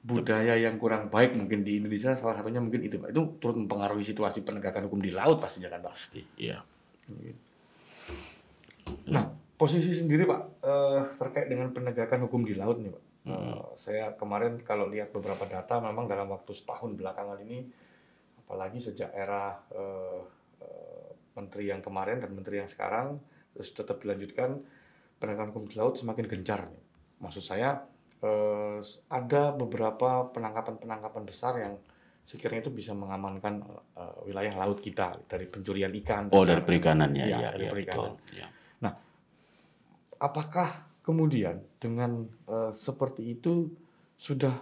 Budaya yang kurang baik mungkin di Indonesia salah satunya mungkin itu Pak. Itu turut mempengaruhi situasi penegakan hukum di laut pastinya kan Pak. Pasti, iya. Nah, posisi sendiri Pak terkait dengan penegakan hukum di laut nih Pak. Saya kemarin kalau lihat beberapa data memang dalam waktu setahun belakangan ini, apalagi sejak era menteri yang kemarin dan menteri yang sekarang terus tetap dilanjutkan, penegakan hukum di laut semakin gencar. Maksud saya ada beberapa penangkapan besar yang sekiranya itu bisa mengamankan wilayah laut kita dari pencurian ikan. Dari perikanannya, dari perikanan. betul. Ya. Nah, apakah kemudian dengan seperti itu sudah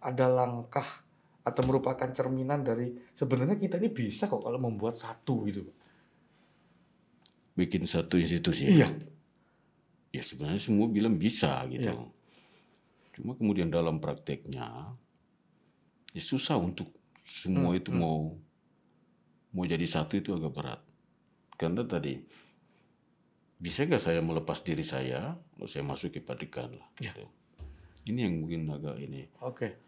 ada langkah atau merupakan cerminan dari sebenarnya kita ini bisa kok kalau membuat satu gitu? Bikin satu institusi. Iya. Ya sebenarnya semua bilang bisa gitu. Iya. Cuma kemudian dalam prakteknya ya susah untuk semua itu mau jadi satu itu agak berat. Karena tadi bisa nggak saya melepas diri saya, lalu saya masuk ke Padekan lah. Ya. Gitu. Ini yang mungkin agak ini. Oke.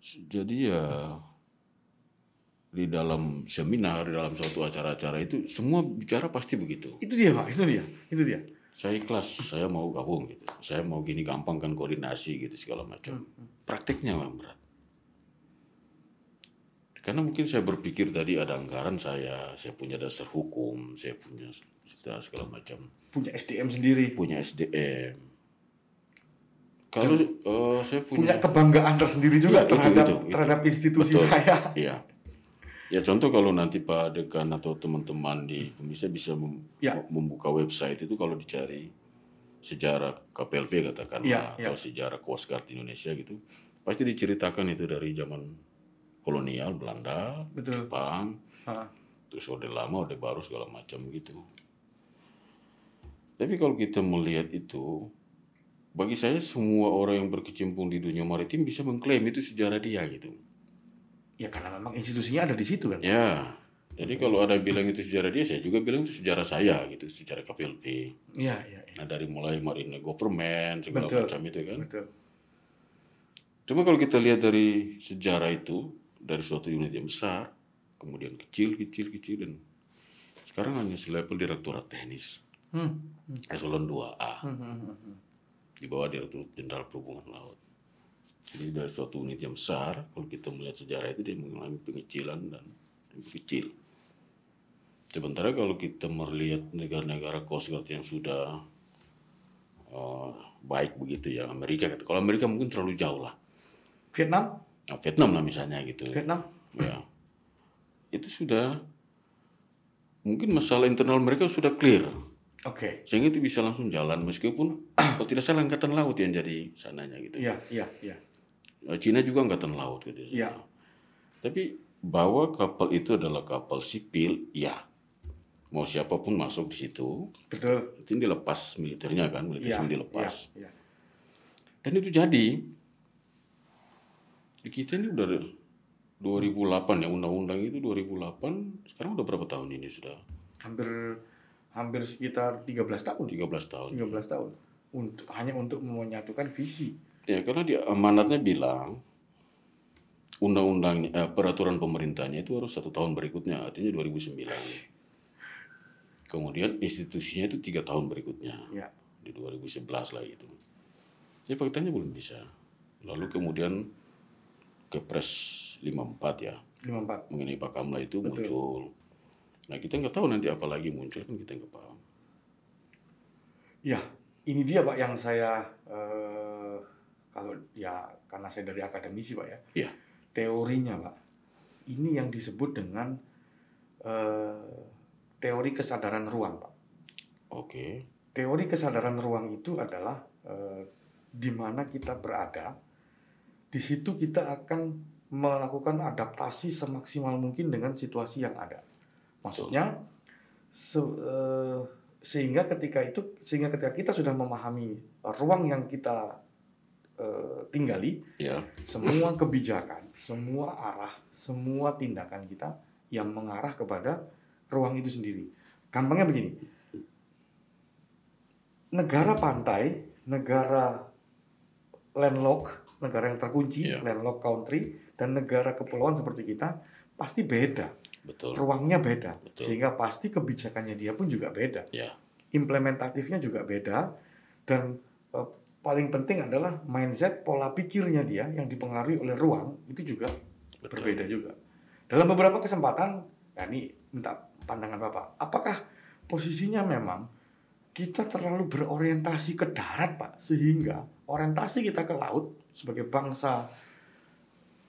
Jadi ya di dalam seminar, di dalam suatu acara-acara itu semua bicara pasti begitu. Itu dia Pak, itu dia. Saya ikhlas, saya mau gabung gitu. Saya mau gini gampang kan koordinasi gitu segala macam. Prakteknya memang berat. Karena mungkin saya berpikir tadi ada anggaran saya punya dasar hukum, saya punya segala macam. Punya SDM sendiri. Punya SDM. Kalau saya punya kebanggaan tersendiri juga Ya, terhadap institusi Betul. saya. Iya. Ya contoh kalau nanti Pak Dekan atau teman-teman di Indonesia bisa membuka website itu kalau dicari sejarah KPLP katakanlah Ya. atau sejarah Coast Guard Indonesia gitu, pasti diceritakan itu dari zaman kolonial Belanda, Betul. Jepang, Ah, terus Orde Lama, Orde Baru segala macam gitu. Tapi kalau kita melihat itu, bagi saya semua orang yang berkecimpung di dunia maritim bisa mengklaim itu sejarah dia gitu. ya karena memang institusinya ada di situ kan, Pak. Ya, jadi kalau ada bilang itu sejarah dia, saya juga bilang itu sejarah saya gitu, sejarah KPLP. Iya, iya, iya. Nah dari mulai marine government segala Betul. macam itu kan. Betul. Cuma kalau kita lihat dari sejarah itu, dari suatu unit yang besar, kemudian kecil, dan sekarang hanya selevel Direktorat Teknis, Hmm. eselon 2A, Hmm. di bawah Direktur Jenderal Perhubungan Laut. Jadi dari suatu unit yang besar, kalau kita melihat sejarah itu dia mengalami pengecilan dan lebih kecil. Sementara kalau kita melihat negara-negara Coast Guard yang sudah baik begitu ya, Amerika, kalau Amerika mungkin terlalu jauh lah. Vietnam, Nah, Vietnam lah misalnya gitu. Vietnam. Ya, itu sudah mungkin masalah internal mereka sudah clear, Oke. sehingga itu bisa langsung jalan meskipun kalau tidak salah angkatan laut yang jadi sananya gitu. Iya, iya, iya. Cina juga angkatan laut gitu. Iya. Tapi bahwa kapal itu adalah kapal sipil, ya mau siapapun masuk di situ, Betul. itu dilepas militernya kan, Iya. militer dilepas. Iya. Dan itu jadi di kita ini udah 2008 ya, undang-undang itu 2008, sekarang udah berapa tahun ini sudah? Hampir sekitar 13 tahun. 13 tahun. 13 tahun. Hanya untuk menyatukan visi. Ya, karena di amanatnya bilang undang-undang peraturan pemerintahnya itu harus 1 tahun berikutnya, artinya 2009. Kemudian institusinya itu 3 tahun berikutnya, Ya. di 2011 lah itu. Ya faktanya belum bisa. Lalu kemudian Kepres 54 ya, 54. mengenai Bakamla itu Betul. muncul. Nah kita nggak tahu nanti apa lagi muncul, kan kita nggak paham. Ya, ini dia Pak yang saya kalau ya karena saya dari akademisi Pak ya. Iya. Teorinya Pak. Ini yang disebut dengan teori kesadaran ruang Pak. Oke. Teori kesadaran ruang itu adalah di mana kita berada, di situ kita akan melakukan adaptasi semaksimal mungkin dengan situasi yang ada. Maksudnya sehingga ketika kita sudah memahami ruang yang kita tinggali, Ya. semua kebijakan, semua arah, semua tindakan kita yang mengarah kepada ruang itu sendiri. Gampangnya begini, negara pantai, negara landlocked, negara yang terkunci, Iya. landlocked country, dan negara kepulauan seperti kita, pasti beda. Betul. Ruangnya beda. Betul. Sehingga pasti kebijakannya dia pun juga beda. Ya. Implementatifnya juga beda. Dan paling penting adalah mindset, pola pikirnya dia yang dipengaruhi oleh ruang, itu juga Betul. berbeda juga. Dalam beberapa kesempatan, ya ini minta pandangan Bapak, apakah posisinya memang kita terlalu berorientasi ke darat, Pak, sehingga orientasi kita ke laut sebagai bangsa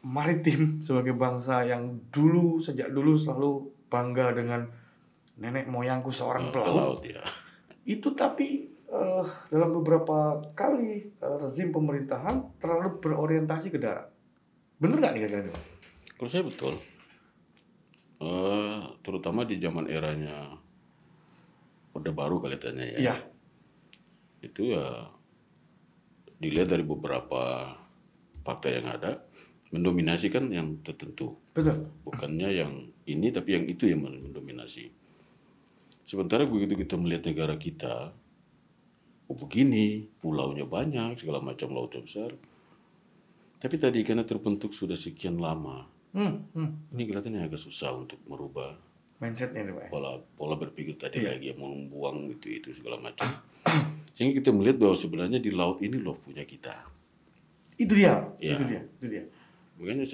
maritim, sebagai bangsa yang sejak dulu selalu bangga dengan nenek moyangku seorang pelaut, ya. itu tapi dalam beberapa kali rezim pemerintahan terlalu berorientasi ke darat. Bener nggak nih kira-kira? Kalau saya betul. Terutama di zaman eranya Orde Baru kelihatannya ya. Iya. Itu ya dilihat dari beberapa fakta yang ada, mendominasikan yang tertentu. Betul. Bukannya yang ini tapi yang itu yang mendominasi. Sementara begitu kita melihat negara kita, begini, pulaunya banyak, segala macam lautnya besar. Tapi tadi karena terbentuk sudah sekian lama, ini kelihatannya agak susah untuk merubah mindsetnya nih, Pak. pola berpikir tadi Iya. lagi, mau membuang itu segala macam. Sehingga kita melihat bahwa sebenarnya di laut ini loh punya kita. Itu dia, Ya. itu dia. Makanya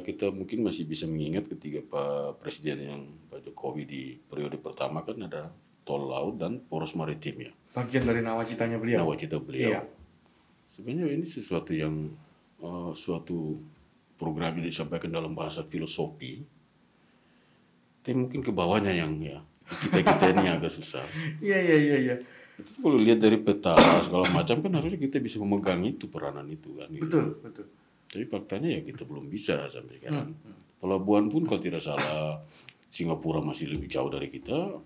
kita mungkin masih bisa mengingat ketika Pak Presiden yang Pak Jokowi di periode pertama kan ada tol laut dan poros maritim ya. Bagian dari nawacitanya beliau. Nawacita beliau. Iya. Sebenarnya ini sesuatu yang suatu program yang disampaikan dalam bahasa filosofi. Tapi mungkin ke bawahnya yang ya kita ini agak susah. Iya. Itu kalau lihat dari peta segala macam kan harusnya kita bisa memegang itu peranan itu kan. Gitu. Betul. Tapi faktanya ya kita belum bisa sampai sekarang. Pelabuhan pun kalau tidak salah Singapura masih lebih jauh dari kita.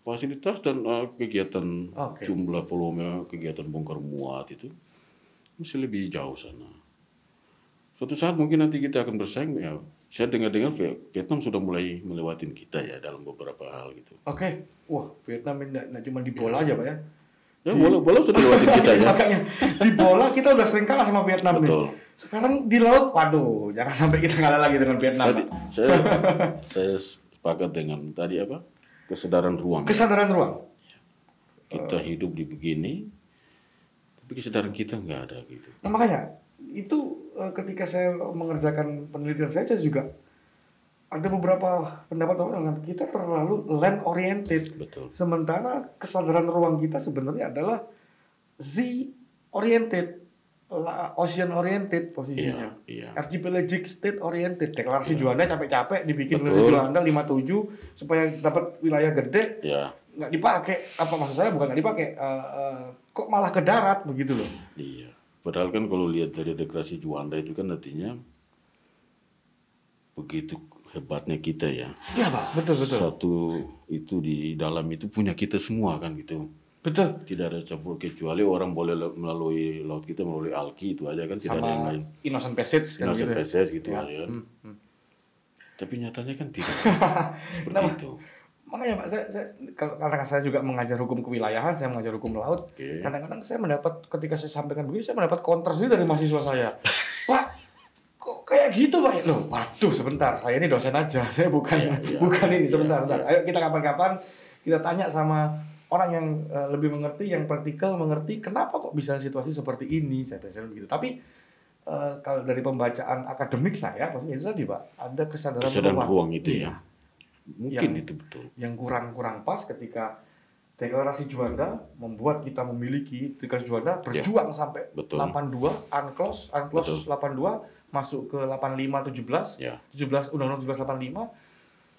Fasilitas dan kegiatan Oke. jumlah volume kegiatan bongkar muat itu masih lebih jauh sana. Suatu saat mungkin nanti kita akan bersaing ya. Saya dengar-dengar Vietnam sudah mulai melewatin kita ya dalam beberapa hal gitu. Oke. Wah, Vietnam ini nggak cuma di bola aja, Pak ya. Ya bola sudah lewatin kita ya. Makanya di bola kita udah sering kalah sama Vietnam nih. Betul. Sekarang di laut, waduh, jangan sampai kita kalah lagi dengan Vietnam. Tadi saya sepakat dengan tadi apa? Kesadaran ruang. Kesadaran ruang. Kita hidup di begini, tapi kesadaran kita nggak ada gitu. Nah, makanya itu ketika saya mengerjakan penelitian saya juga ada beberapa pendapat dengan kita terlalu land oriented. Betul. Sementara kesadaran ruang kita sebenarnya adalah Z oriented, ocean oriented posisinya. Iya. Archipelagic state oriented. Deklarasi Juanda capek-capek dibikin Betul. oleh Juanda 57 supaya dapat wilayah gede. Ya. Nggak dipakai. Apa maksud saya bukan nggak dipakai? Kok malah ke darat begitu loh. Iya. Padahal kan kalau lihat dari deklarasi Juanda itu kan artinya begitu hebatnya kita ya. Iya Pak, betul. Satu itu di dalam itu punya kita semua kan gitu. Betul. Tidak ada campur kecuali orang boleh melalui laut kita melalui alki itu aja kan tidak ada yang lain. Innocent Passage kan Innocent gitu ya. Passage gitu Ya. aja. Tapi nyatanya kan tidak seperti Nah, itu. makanya Pak, karena saya juga mengajar hukum kewilayahan, saya mengajar hukum laut. Oke. Kadang-kadang saya mendapat ketika saya sampaikan begini, saya mendapat counter sendiri dari mahasiswa saya. Pak, kok kayak gitu Pak? Loh, waduh sebentar, saya ini dosen aja, saya bukan ini sebentar. Ayo kita kapan-kapan kita tanya sama orang yang lebih mengerti, yang praktikal mengerti, kenapa kok bisa situasi seperti ini, saya bilang begitu. Tapi kalau dari pembacaan akademik saya, maksudnya itu tadi Pak, ada kesadaran ruang itu Iya. ya. Mungkin itu betul. Yang kurang pas ketika deklarasi Juanda membuat kita memiliki deklarasi Juanda berjuang sampai Betul. 82 unclose Betul. 82 masuk ke 85 17 Ya. 17 Undang-Undang 1785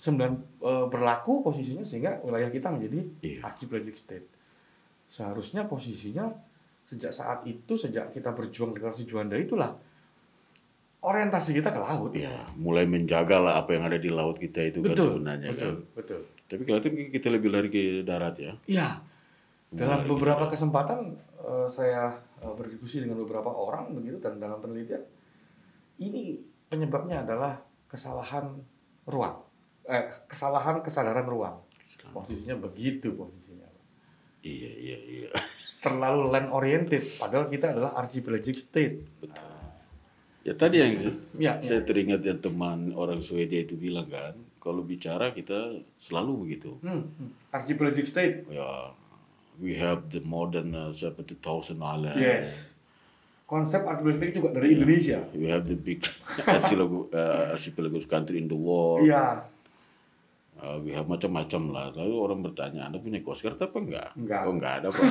9 berlaku posisinya sehingga wilayah kita menjadi archipelagic state. Seharusnya posisinya sejak saat itu, sejak kita berjuang deklarasi Juanda itulah orientasi kita ke laut. Ya, mulai menjaga lah apa yang ada di laut kita itu kan sebenarnya kan. Betul. Tapi kelihatan kita lebih lari ke darat ya. Iya. Dalam beberapa kesempatan saya berdiskusi dengan beberapa orang begitu dan dalam penelitian ini penyebabnya adalah kesalahan ruang. Kesalahan kesadaran ruang. Posisinya begitu posisinya. Iya. Terlalu land oriented padahal kita adalah archipelagic state. Betul. Ya tadi yang saya teringat ya teman orang Swedia itu bilang kan, kalau bicara kita selalu begitu. Archipelagic state. Ya, we have the modern 70,000 islands. Yes. Konsep archipelagic juga dari Indonesia. We have the big archipelago country in the world. Iya. We have macam-macam lah. Lalu orang bertanya, Anda punya Coast Guard apa enggak? Enggak. Oh enggak ada Pak.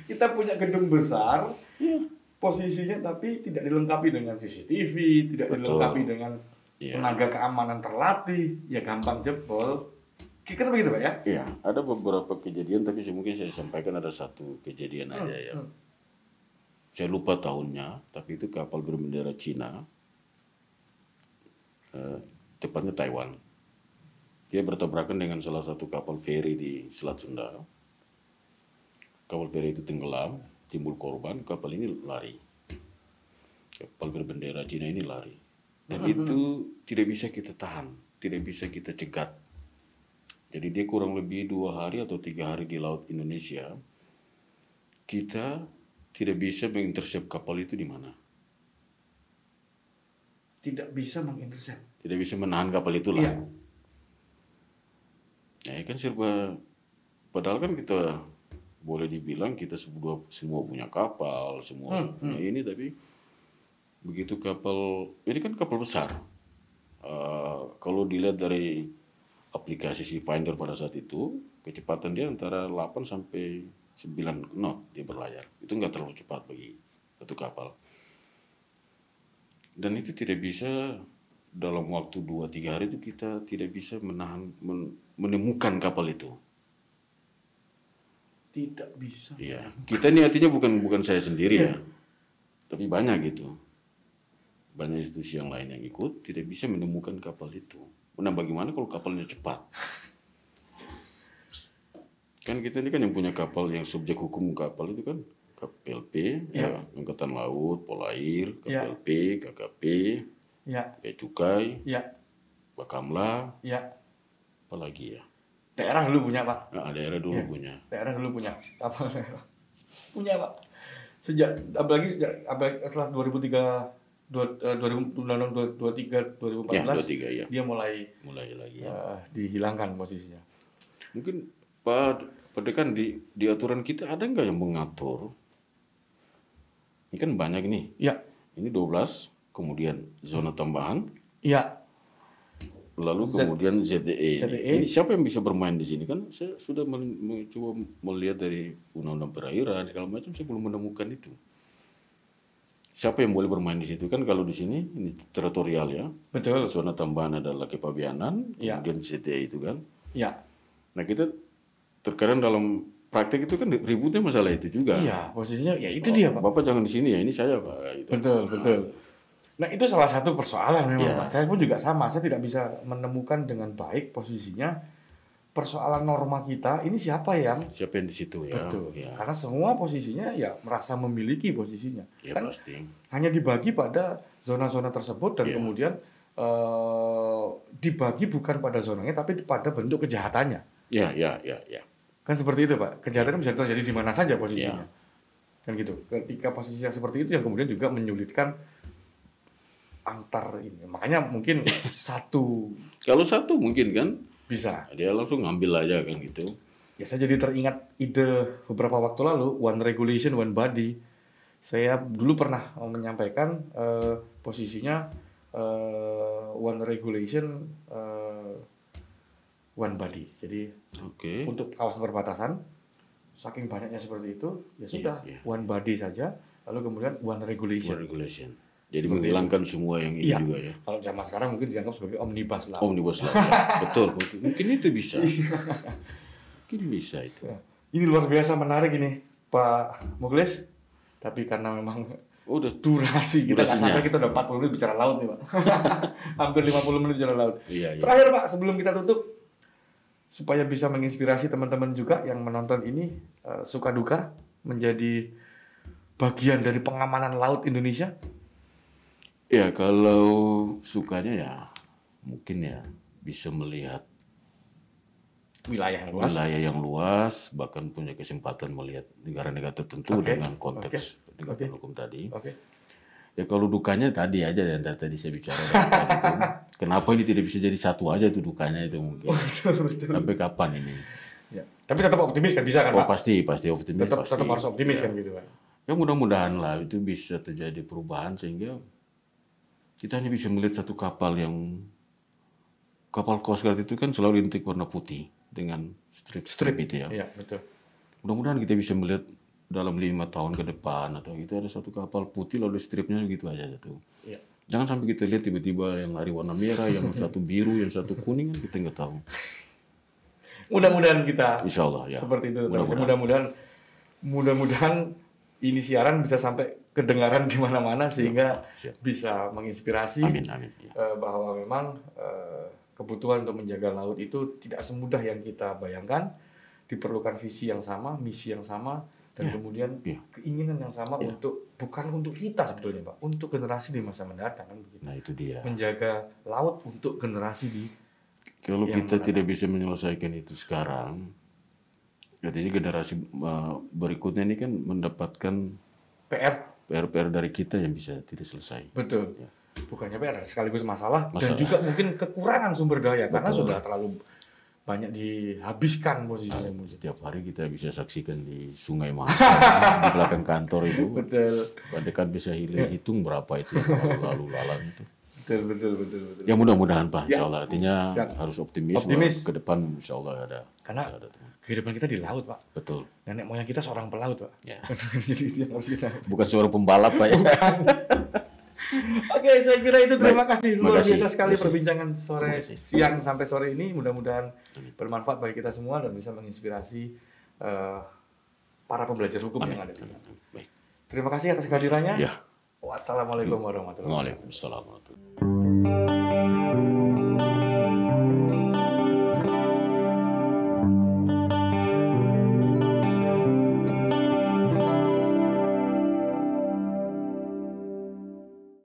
Kita punya gedung besar, posisinya tapi tidak dilengkapi dengan CCTV, tidak dilengkapi dengan tenaga keamanan terlatih, ya gampang jebol. Kira-kira begitu Pak ya? Iya, ada beberapa kejadian tapi mungkin saya sampaikan ada satu kejadian aja ya. Saya lupa tahunnya, tapi itu kapal berbendera Cina, tepatnya Taiwan. Dia bertabrakan dengan salah satu kapal feri di Selat Sunda. Kapal feri itu tenggelam, timbul korban, kapal ini lari. Kapal berbendera Cina ini lari. Dan itu tidak bisa kita tahan, tidak bisa kita cegat. Jadi dia kurang lebih 2 hari atau 3 hari di laut Indonesia. Kita tidak bisa mengintercept kapal itu di mana. Tidak bisa mengintercept. Tidak bisa menahan kapal itu lah. Iya. Ya kan serba, padahal kan kita boleh dibilang kita semua punya kapal, semua punya ini, tapi begitu kapal, ini kan kapal besar. Kalau dilihat dari aplikasi Seafinder pada saat itu, kecepatan dia antara 8 sampai 9 knot dia berlayar. Itu nggak terlalu cepat bagi satu kapal. Dan itu tidak bisa dalam waktu 2-3 hari itu kita tidak bisa menemukan kapal itu. Tidak bisa. Iya. Kita ini artinya bukan saya sendiri ya, tapi banyak gitu. Banyak institusi yang lain yang ikut tidak bisa menemukan kapal itu. Nah, bagaimana kalau kapalnya cepat? Kan kita ini kan yang punya kapal yang subjek hukum kapal itu kan KPLP, ya, Angkatan Laut, Polair, KPLP, KKP, Bea Cukai, Bakamla, apalagi ya. Daerah dulu punya, Pak. Nah, daerah dulu punya. Daerah dulu punya kapal daerah. Punya, Pak. Apalagi setelah 2023 2014 Ya, 23 ya. dia mulai lagi ya. Dihilangkan posisinya. Mungkin Pak Dekan di aturan kita ada nggak yang mengatur? Ini kan banyak nih. Ya. Ini 12, kemudian zona tambahan. Iya. Lalu kemudian ZTE. Ini siapa yang bisa bermain di sini? Kan saya sudah mencoba melihat dari undang-undang perairan segala macam, saya belum menemukan itu. Siapa yang boleh bermain di situ? Kan kalau di sini ini teritorial ya. Betul. Zona tambahan adalah kepabeanan, kemudian ZTE itu kan. Iya. Nah, kita terkadang dalam praktek itu kan ributnya masalah itu juga. Iya, posisinya ya itu dia, Pak. Bapak jangan di sini ya, ini saya, Pak. Gitu. Betul. Nah, itu salah satu persoalan memang, Pak. Saya pun juga sama, saya tidak bisa menemukan dengan baik posisinya persoalan norma kita, ini siapa yang di situ ya. Betul. Ya. Karena semua posisinya ya merasa memiliki posisinya. Ya, kan pasti. Hanya dibagi pada zona-zona tersebut dan kemudian dibagi bukan pada zonanya tapi pada bentuk kejahatannya. Ya. Kan seperti itu, Pak. Kejahatan bisa terjadi di mana saja posisinya. Kan gitu. Ketika posisi yang seperti itu yang kemudian juga menyulitkan antar ini. Makanya mungkin Kalau satu mungkin kan bisa. Dia langsung ngambil aja kan gitu. Ya, saya jadi teringat ide beberapa waktu lalu, one regulation, one body. Saya dulu pernah menyampaikan posisinya one regulation, one body. Jadi untuk kawasan perbatasan, saking banyaknya seperti itu, ya sudah one body saja. Lalu kemudian one regulation. Jadi menghilangkan semua yang ini juga ya. Kalau zaman sekarang mungkin dianggap sebagai omnibus law. Omnibus law. Ya. Betul. Mungkin itu bisa. Mungkin bisa itu. Ini luar biasa menarik ini, Pak Muklis. Tapi karena memang udah durasi kita nggak sampai, kita udah 40 menit bicara laut nih, Pak. Hampir 50 menit bicara laut. Iya. Terakhir, Pak, sebelum kita tutup, supaya bisa menginspirasi teman-teman juga yang menonton ini, suka duka menjadi bagian dari pengamanan laut Indonesia. Ya, kalau sukanya ya mungkin ya bisa melihat wilayah yang luas, bahkan punya kesempatan melihat negara-negara tertentu dengan konteks dengan hukum tadi. Ya, kalau dukanya tadi aja yang tadi saya bicara itu. Kenapa ini tidak bisa jadi satu aja itu dukanya itu mungkin. Betul. Sampai kapan ini? Ya. Tapi tetap optimis kan bisa kan, Pak? Pasti optimis. Tetap harus optimis kan gitu, Pak. Ya, mudah-mudahan lah itu bisa terjadi perubahan sehingga kita hanya bisa melihat satu kapal Coast Guard itu kan selalu identik warna putih dengan strip itu ya. Iya, betul. Mudah-mudahan kita bisa melihat dalam 5 tahun ke depan atau gitu ada satu kapal putih lalu stripnya gitu aja tuh. Iya. Jangan sampai kita lihat tiba-tiba yang lari warna merah, yang satu biru, yang satu kuning kan kita nggak tahu. Mudah-mudahan kita Insya Allah ya. Seperti itu. Mudah-mudahan ini siaran bisa sampai kedengaran di mana-mana sehingga bisa menginspirasi. Amin. Bahwa memang kebutuhan untuk menjaga laut itu tidak semudah yang kita bayangkan. Diperlukan visi yang sama, misi yang sama, dan kemudian keinginan yang sama bukan untuk kita sebetulnya, Pak, untuk generasi di masa mendatang kan begitu. Nah, itu dia. Menjaga laut untuk generasi kalau kita tidak bisa menyelesaikan itu sekarang, artinya generasi berikutnya ini kan mendapatkan PR dari kita yang bisa tidak selesai. Betul. Ya. Bukannya PR, sekaligus masalah dan juga mungkin kekurangan sumber daya. Betul. Karena sudah terlalu banyak dihabiskan posisinya. Setiap hari kita bisa saksikan di Sungai Mahakam di belakang kantor itu. Betul. Pada dekat bisa hitung berapa itu yang lalu lalang itu. Betul. Ya, mudah-mudahan Pak, insya Allah. Artinya harus optimis. Ke depan insya Allah ada. Karena kehidupan kita di laut, Pak. Betul. Nenek moyang kita seorang pelaut, Pak. Ya. Jadi itu yang harus kita. Bukan seorang pembalap, Pak ya. Oke, saya kira itu. Terima kasih. Luar biasa sekali perbincangan siang sampai sore ini. Mudah-mudahan bermanfaat bagi kita semua dan bisa menginspirasi para pembelajar hukum Amin. yang ada di sana. Baik. Terima kasih atas kehadirannya. Ya. Wassalamualaikum warahmatullahi wabarakatuh. Waalaikumsalam warahmatullahi wabarakatuh.